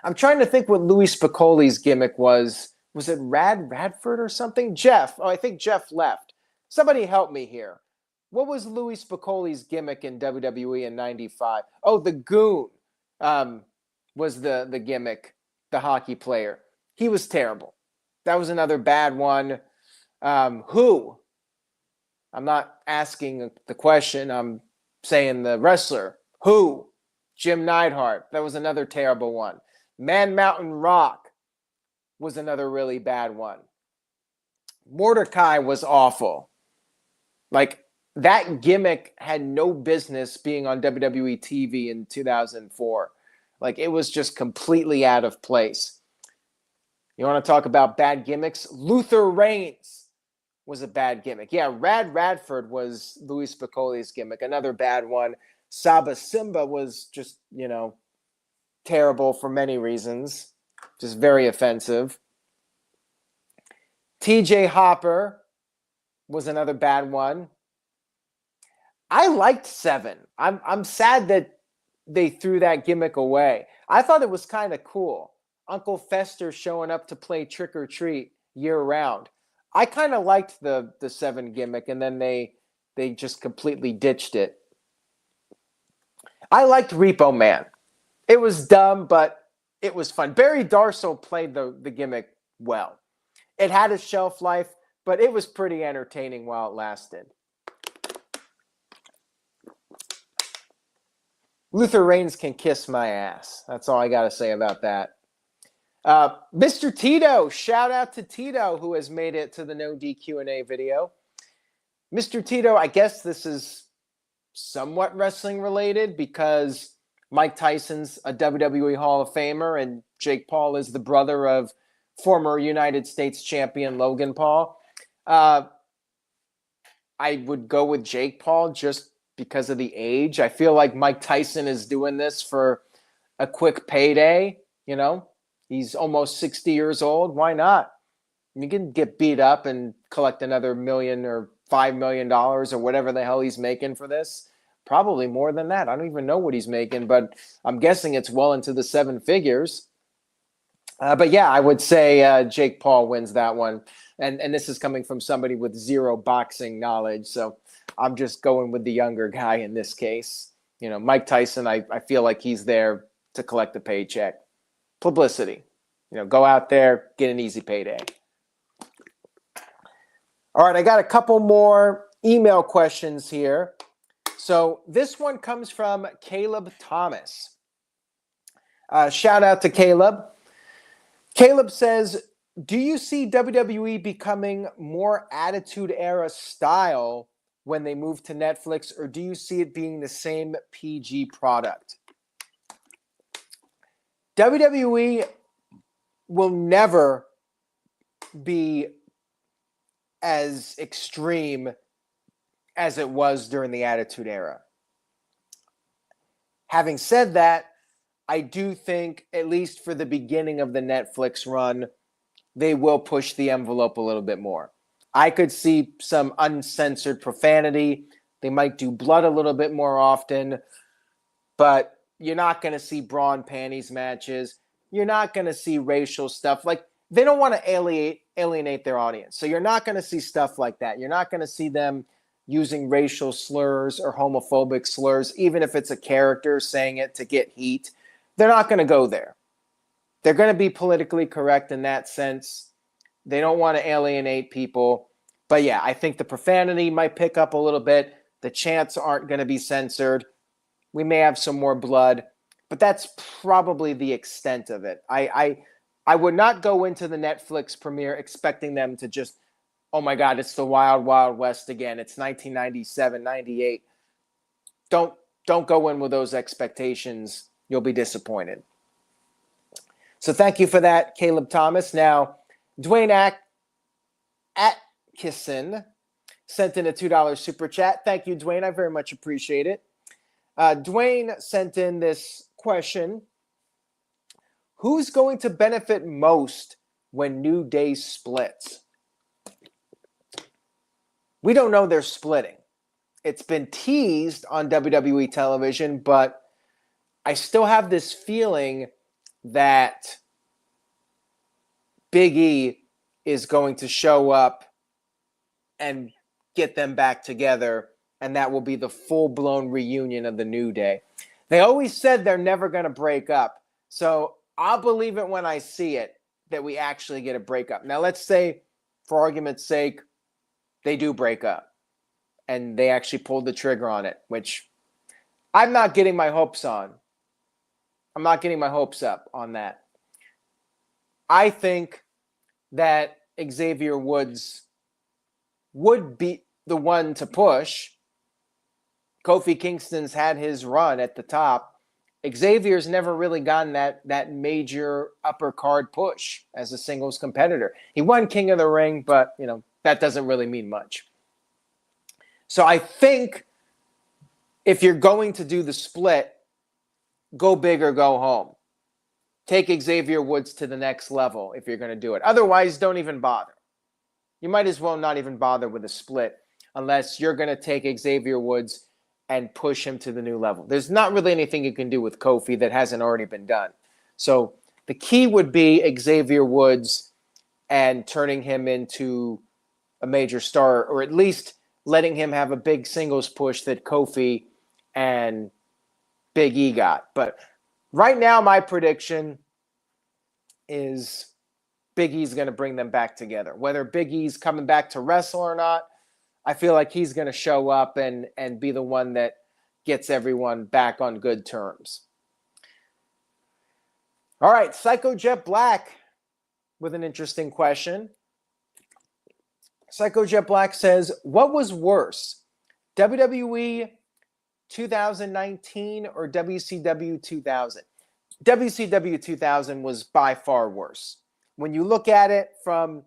I'm trying to think what Louis Spicoli's gimmick was. Was it Radford or something? Jeff. Oh, I think Jeff left. Somebody help me here. What was Louis Spicoli's gimmick in WWE in 95? Oh, the Goon was the gimmick, the hockey player. He was terrible. That was another bad one. Who? I'm not asking the question. I'm saying the wrestler. Who? Jim Neidhart. That was another terrible one. Man Mountain Rock was another really bad one. Mordecai was awful. Like, that gimmick had no business being on WWE TV in 2004. Like, it was just completely out of place. You want to talk about bad gimmicks? Luther Reigns was a bad gimmick. Yeah, Radford was Louis Spicolli's gimmick. Another bad one. Saba Simba was just, terrible for many reasons. Just very offensive. TJ Hopper was another bad one. I liked Seven. I'm sad that they threw that gimmick away. I thought it was kind of cool. Uncle Fester showing up to play trick or treat year round. I kind of liked the Seven gimmick, and then they just completely ditched it. I liked Repo Man. It was dumb, but it was fun. Barry Darsow played the gimmick well. It had a shelf life, but it was pretty entertaining while it lasted. Luther Reigns can kiss my ass. That's all I got to say about that. Mr. Tito, shout out to Tito, who has made it to the No DQ&A video. Mr. Tito, I guess this is somewhat wrestling related because Mike Tyson's a WWE Hall of Famer and Jake Paul is the brother of former United States champion Logan Paul. I would go with Jake Paul just because of the age. I feel like Mike Tyson is doing this for a quick payday. He's almost 60 years old. Why not? You can get beat up and collect another $1 million or $5 million or whatever the hell he's making for this. Probably more than that. I don't even know what he's making, but I'm guessing it's well into the 7 figures. But yeah, I would say Jake Paul wins that one. And this is coming from somebody with zero boxing knowledge. So I'm just going with the younger guy in this case. Mike Tyson, I feel like he's there to collect a paycheck. Publicity. Go out there, get an easy payday. All right, I got a couple more email questions here. So this one comes from Caleb Thomas. Shout out to Caleb. Caleb says, do you see WWE becoming more Attitude Era style when they move to Netflix, or do you see it being the same PG product? WWE will never be as extreme as it was during the Attitude Era. Having said that, I do think, at least for the beginning of the Netflix run, they will push the envelope a little bit more. I could see some uncensored profanity. They might do blood a little bit more often, but you're not going to see bra and panties matches. You're not going to see racial stuff. Like, they don't want to alienate their audience. So you're not going to see stuff like that. You're not going to see them using racial slurs or homophobic slurs, even if it's a character saying it to get heat. They're not going to go there. They're going to be politically correct in that sense. They don't want to alienate people. But yeah, I think the profanity might pick up a little bit. The chants aren't going to be censored. We may have some more blood, but that's probably the extent of it. I would not go into the Netflix premiere expecting them to just, oh my God, it's the Wild Wild West again. It's 1997, 98. Don't don't go in with those expectations. You'll be disappointed. So thank you for that, Caleb Thomas. Now, Dwayne Atkinson sent in a $2 super chat. Thank you, Dwayne. I very much appreciate it. Dwayne sent in this question. Who's going to benefit most when New Day splits? We don't know they're splitting. It's been teased on WWE television, but I still have this feeling that Big E is going to show up and get them back together, and that will be the full-blown reunion of the New Day. They always said they're never going to break up, so I'll believe it when I see it that we actually get a breakup. Now, let's say, for argument's sake, they do break up, and they actually pulled the trigger on it, which I'm not getting my hopes on. I'm not getting my hopes up on that. I think that Xavier Woods would be the one to push. Kofi Kingston's had his run at the top. Xavier's never really gotten that major upper card push as a singles competitor. He won King of the Ring, but that doesn't really mean much. So I think if you're going to do the split, go big or go home. Take Xavier Woods to the next level if you're going to do it. Otherwise, don't even bother. You might as well not even bother with a split unless you're going to take Xavier Woods and push him to the new level. There's not really anything you can do with Kofi that hasn't already been done. So the key would be Xavier Woods and turning him into a major star, or at least letting him have a big singles push that Kofi and Big E got. But right now, my prediction is Big E's going to bring them back together. Whether Big E's coming back to wrestle or not, I feel like he's going to show up and be the one that gets everyone back on good terms. All right, Psycho Jet Black with an interesting question. Psycho Jet Black says, what was worse, WWE 2019 or WCW 2000? WCW 2000 was by far worse. When you look at it from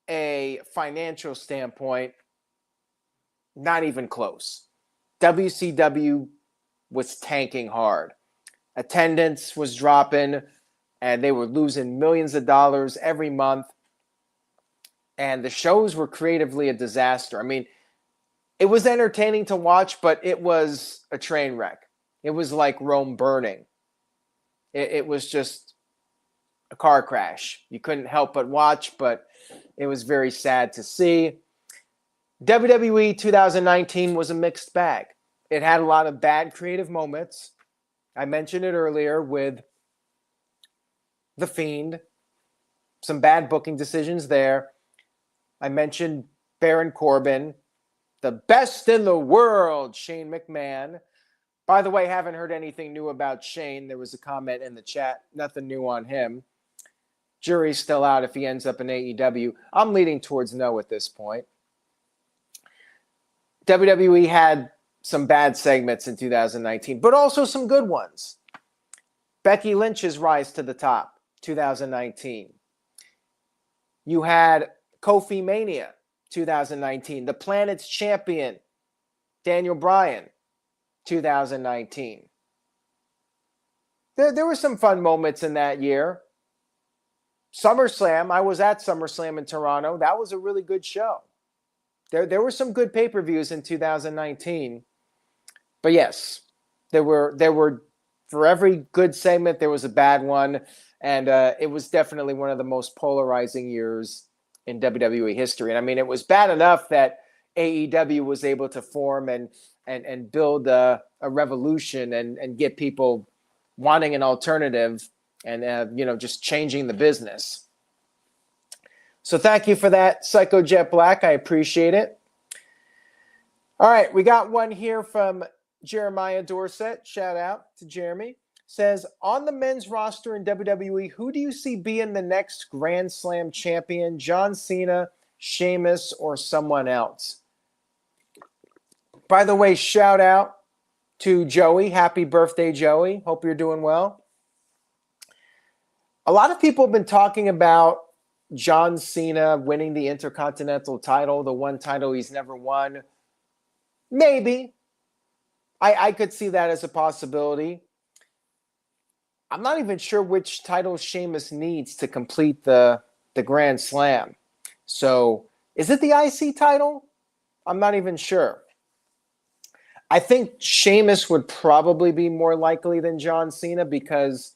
a financial standpoint, not even close. WCW was tanking hard. Attendance was dropping, and they were losing millions of dollars every month. And the shows were creatively a disaster. I mean, it was entertaining to watch, but it was a train wreck. It was like Rome burning. It was just a car crash. You couldn't help but watch, but it was very sad to see. WWE 2019 was a mixed bag. It had a lot of bad creative moments. I mentioned it earlier with The Fiend. Some bad booking decisions there. I mentioned Baron Corbin. The best in the world, Shane McMahon. By the way, haven't heard anything new about Shane. There was a comment in the chat. Nothing new on him. Jury's still out if he ends up in AEW. I'm leaning towards no at this point. WWE had some bad segments in 2019, but also some good ones. Becky Lynch's rise to the top, 2019. You had Kofi Mania, 2019. The Planet's Champion, Daniel Bryan, 2019. There were some fun moments in that year. SummerSlam, I was at SummerSlam in Toronto. That was a really good show. There were some good pay-per-views in 2019. But yes, there were for every good segment, there was a bad one. And it was definitely one of the most polarizing years in WWE history. And I mean, it was bad enough that AEW was able to form and build a revolution and get people wanting an alternative and, just changing the business. So thank you for that, Psycho Jet Black. I appreciate it. All right, we got one here from Jeremiah Dorset. Shout out to Jeremy. Says, on the men's roster in WWE, who do you see being the next Grand Slam champion? John Cena, Sheamus, or someone else? By the way, shout out to Joey. Happy birthday, Joey. Hope you're doing well. A lot of people have been talking about John Cena winning the Intercontinental title, the one title he's never won. Maybe. I could see that as a possibility. I'm not even sure which title Sheamus needs to complete the Grand Slam. So, is it the IC title? I'm not even sure. I think Sheamus would probably be more likely than John Cena because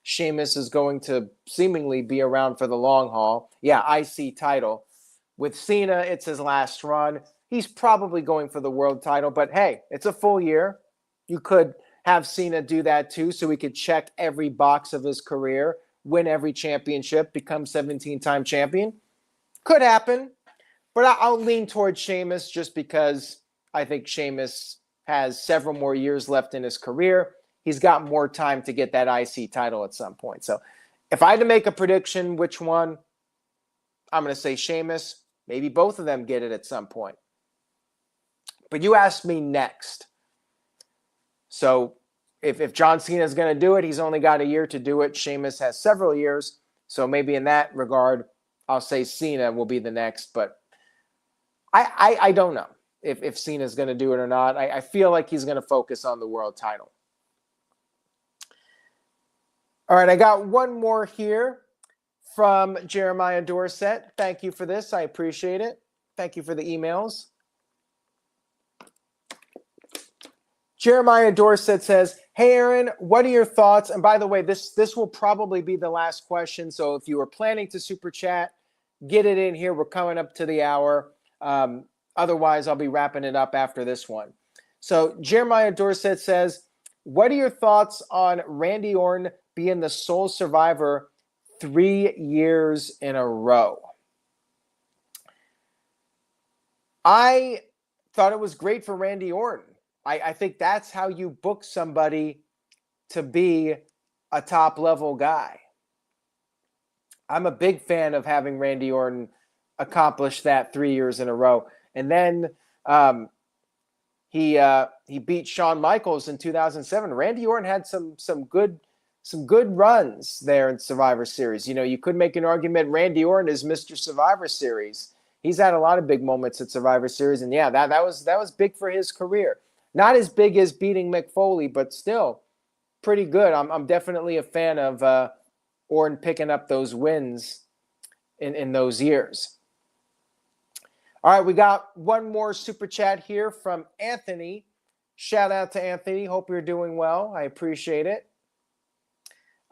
Sheamus is going to seemingly be around for the long haul. Yeah, IC title. With Cena, it's his last run. He's probably going for the world title, but hey, it's a full year. You could have Cena do that too, so he could check every box of his career, win every championship, become 17-time champion. Could happen, but I'll lean towards Sheamus just because I think Sheamus has several more years left in his career. He's got more time to get that IC title at some point. So if I had to make a prediction, which one, I'm going to say Sheamus. Maybe both of them get it at some point. But you asked me next. So if John Cena is going to do it, he's only got a year to do it. Sheamus has several years. So maybe in that regard, I'll say Cena will be the next. But I don't know if Cena's going to do it or not. I feel like he's going to focus on the world title. All right, I got one more here from Jeremiah Dorset. Thank you for this. I appreciate it. Thank you for the emails. Jeremiah Dorset says, hey, Aaron, what are your thoughts? And by the way, this will probably be the last question. So if you were planning to super chat, get it in here. We're coming up to the hour. Otherwise, I'll be wrapping it up after this one. So Jeremiah Dorset says, what are your thoughts on Randy Orton being the sole survivor 3 years in a row? I thought it was great for Randy Orton. I think that's how you book somebody to be a top-level guy. I'm a big fan of having Randy Orton accomplish that 3 years in a row. And then he beat Shawn Michaels in 2007. Randy Orton had some good runs there in Survivor Series. You know, you could make an argument Randy Orton is Mr. Survivor Series. He's had a lot of big moments at Survivor Series, and yeah, that was big for his career. Not as big as beating Mick Foley, but still pretty good. I'm definitely a fan of Orton picking up those wins in those years. All right, we got one more super chat here from Anthony. Shout out to Anthony. Hope you're doing well. I appreciate it.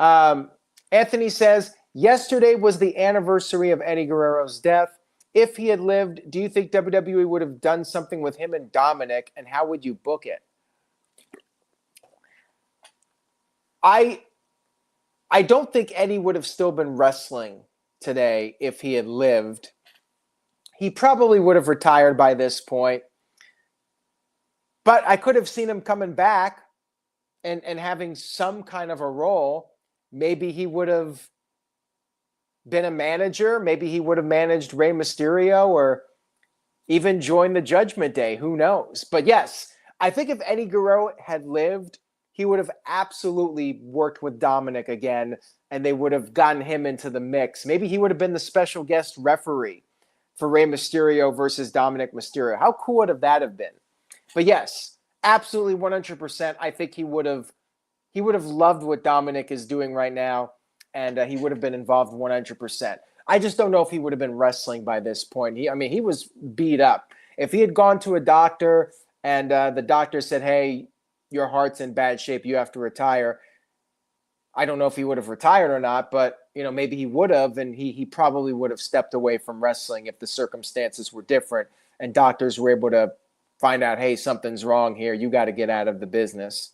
Anthony says, yesterday was the anniversary of Eddie Guerrero's death. If he had lived, do you think WWE would have done something with him and Dominic, and how would you book it? I don't think Eddie would have still been wrestling today if he had lived. He probably would have retired by this point. But I could have seen him coming back and having some kind of a role. Maybe he would have been a manager. Maybe he would have managed Rey Mysterio or even joined the Judgment Day. Who knows? But yes, I think if Eddie Guerrero had lived, he would have absolutely worked with Dominic again, and they would have gotten him into the mix. Maybe he would have been the special guest referee for Rey Mysterio versus Dominic Mysterio. How cool would that have been? But yes, absolutely 100%. I think he would have loved what Dominic is doing right now, and he would have been involved 100%. I just don't know if he would have been wrestling by this point. He was beat up. If he had gone to a doctor and the doctor said, hey, your heart's in bad shape, you have to retire, I don't know if he would have retired or not, but maybe he would have, and he probably would have stepped away from wrestling if the circumstances were different and doctors were able to find out, hey, something's wrong here, you got to get out of the business.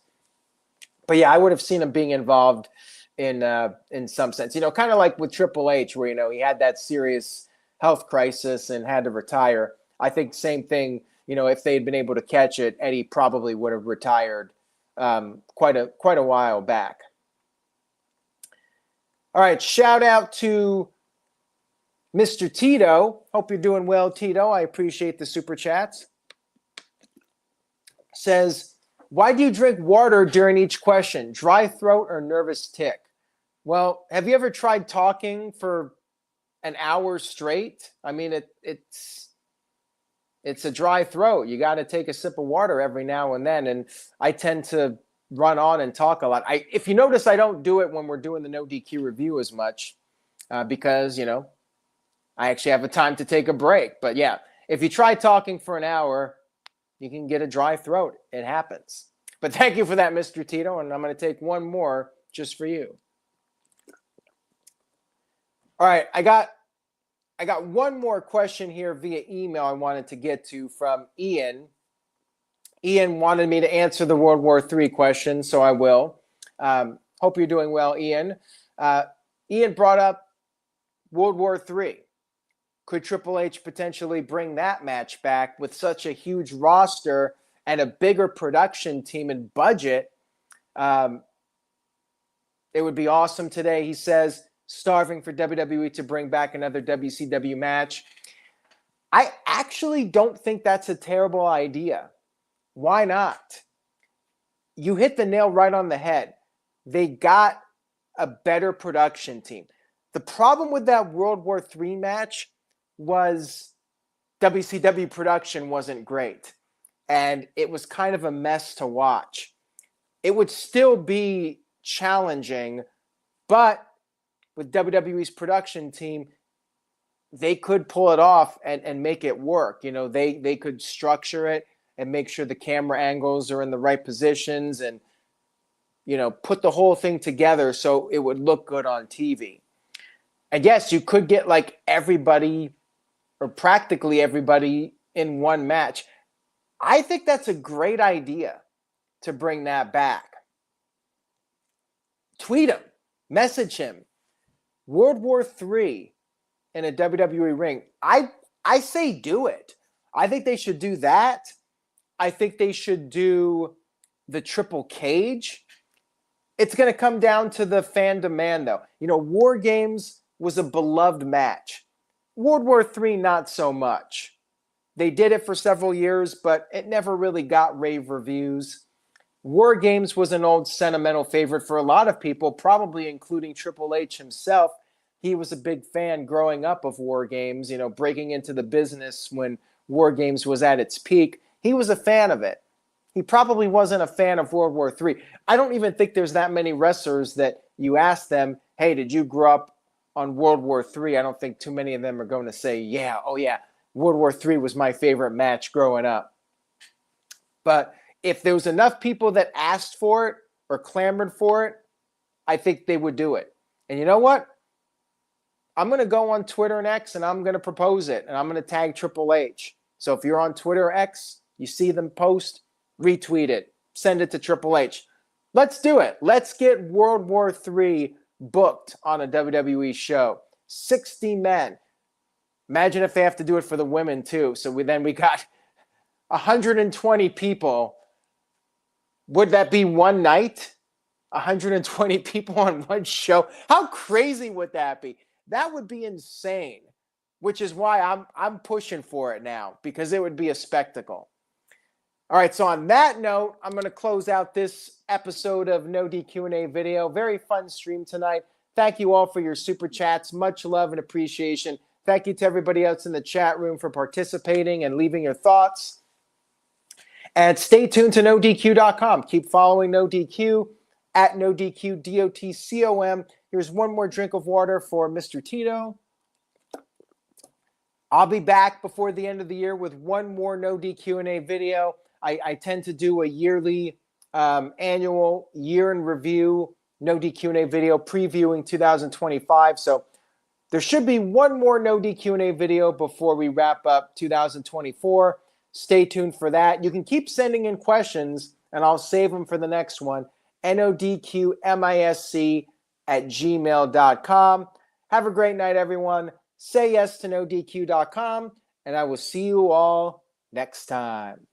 But yeah, I would have seen him being involved in some sense, kind of like with Triple H, where he had that serious health crisis and had to retire. I think same thing. If they had been able to catch it, Eddie probably would have retired quite a while back. All right, shout out to Mr. Tito. Hope you're doing well, Tito. I appreciate the super chats. Says, Why do you drink water during each question? Dry throat or nervous tick? Well, have you ever tried talking for an hour straight? I mean, it's a dry throat. You got to take a sip of water every now and then. And I tend to run on and talk a lot. If you notice, I don't do it when we're doing the No DQ review as much because, you know, I actually have a time to take a break. But yeah, if you try talking for an hour, you can get a dry throat. It happens. But thank you for that, Mr. Tito. And I'm going to take one more just for you. All right, I got one more question here via email I wanted to get to from Ian. Ian wanted me to answer the World War III question, so I will. Hope you're doing well, Ian. Ian brought up World War III. Could Triple H potentially bring that match back with such a huge roster and a bigger production team and budget? It would be awesome today, he says. Starving for WWE to bring back another WCW match. I actually don't think that's a terrible idea. Why not? You hit the nail right on the head. They got a better production team. The problem with that World War III match was WCW production wasn't great. And it was kind of a mess to watch. It would still be challenging, but with WWE's production team, they could pull it off and make it work. You know, they could structure it and make sure the camera angles are in the right positions and, you know, put the whole thing together so it would look good on TV. And yes, you could get like everybody or practically everybody in one match. I think that's a great idea to bring that back. Tweet him, message him. World War III in a WWE ring. I say do it. I think they should do that. I think they should do the triple cage. It's going to come down to the fan demand, though. You know, War Games was a beloved match. World War III, not so much. They did it for several years, but it never really got rave reviews. War Games was an old sentimental favorite for a lot of people, probably including Triple H himself. He was a big fan growing up of War Games, you know, breaking into the business when War Games was at its peak. He was a fan of it. He probably wasn't a fan of World War III. I don't even think there's that many wrestlers that you ask them, hey, did you grow up on World War III? I don't think too many of them are going to say, yeah, oh yeah, World War III was my favorite match growing up. But if there was enough people that asked for it or clamored for it, I think they would do it. And you know what? I'm going to go on Twitter and X and I'm going to propose it. And I'm going to tag Triple H. So if you're on Twitter or X, you see them post, retweet it, send it to Triple H. Let's do it. Let's get World War III booked on a WWE show. 60 men. Imagine if they have to do it for the women too. So we got 120 people. Would that be one night? 120 people on one show? How crazy would that be? That would be insane, which is why I'm pushing for it now, because it would be a spectacle. All right, so on that note, I'm going to close out this episode of No DQ&A video. Very fun stream tonight. Thank you all for your super chats. Much love and appreciation. Thank you to everybody else in the chat room for participating and leaving your thoughts. And stay tuned to NoDQ.com. Keep following NoDQ at NoDQ, DOTCOM. Here's one more drink of water for Mr. Tito. I'll be back before the end of the year with one more No DQ&A video. I tend to do a yearly, annual year in review No DQ&A video previewing 2025. So there should be one more No DQ&A video before we wrap up 2024. Stay tuned for that. You can keep sending in questions, and I'll save them for the next one. nodqmisc@gmail.com. Have a great night, everyone. Say yes to nodq.com, and I will see you all next time.